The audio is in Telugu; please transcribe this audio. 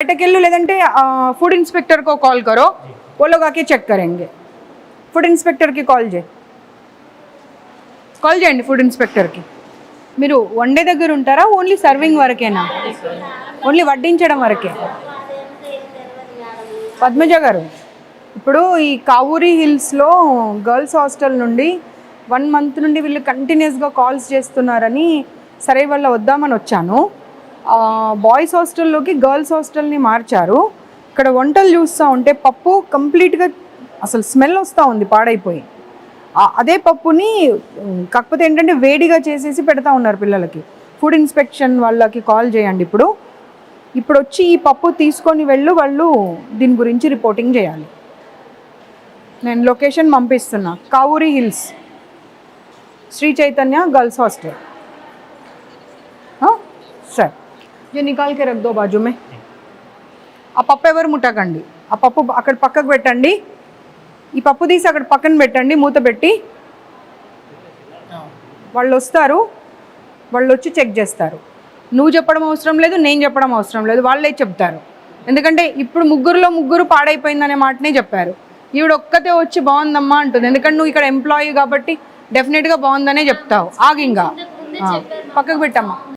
बयटकेलो लेदंटे फूड इंस्पेक्टर को कॉल करो, वो लोग आके चेक करेंगे. फूड इंस्पेक्टर की कॉल చేయండి ఫుడ్ ఇన్స్పెక్టర్కి. మీరు వన్డే దగ్గర ఉంటారా, ఓన్లీ సర్వింగ్ వరకేనా? ఓన్లీ వడ్డించడం వరకే. పద్మజ గారు, ఇప్పుడు ఈ కావూరి హిల్స్లో గర్ల్స్ హాస్టల్ నుండి 1 మంత్ నుండి వీళ్ళు కంటిన్యూస్గా కాల్స్ చేస్తున్నారని సరే వల్ల వద్దామని వచ్చాను. బాయ్స్ హాస్టల్లోకి గర్ల్స్ హాస్టల్ని మార్చారు. ఇక్కడ వంటలు చూస్తూ ఉంటే పప్పు కంప్లీట్గా అసలు స్మెల్ వస్తూ ఉంది పాడైపోయి. అదే పప్పుని కాకపోతే ఏంటంటే వేడిగా చేసేసి పెడతా ఉన్నారు పిల్లలకి. ఫుడ్ ఇన్స్పెక్షన్ వాళ్ళకి కాల్ చేయండి. ఇప్పుడు వచ్చి ఈ పప్పు తీసుకొని వాళ్ళు దీని గురించి రిపోర్టింగ్ చేయాలి. నేను లొకేషన్ పంపిస్తున్నా. Kavuri hills, Sri Chaitanya girls hostel. हाँ सर, ये निकाल के रख दो बाजू में. ఆ పప్పు ఎవరు ముట్టకండి. ఆ పప్పు అక్కడ పక్కకు పెట్టండి. ఈ పప్పు తీసి అక్కడ పక్కన పెట్టండి, మూత పెట్టి. వాళ్ళు వస్తారు, వాళ్ళు వచ్చి చెక్ చేస్తారు. నువ్వు చెప్పడం అవసరం లేదు, నేను చెప్పడం అవసరం లేదు, వాళ్ళే చెప్తారు. ఎందుకంటే ఇప్పుడు ముగ్గురు పాడైపోయిందనే మాటనే చెప్పారు. ఈవిడ ఒక్కతే వచ్చి బాగుందమ్మా అంటుంది. ఎందుకంటే నువ్వు ఇక్కడ ఎంప్లాయీ కాబట్టి డెఫినెట్గా బాగుందనే చెప్తావు. ఆగింగా పక్కకు పెట్టమ్మా.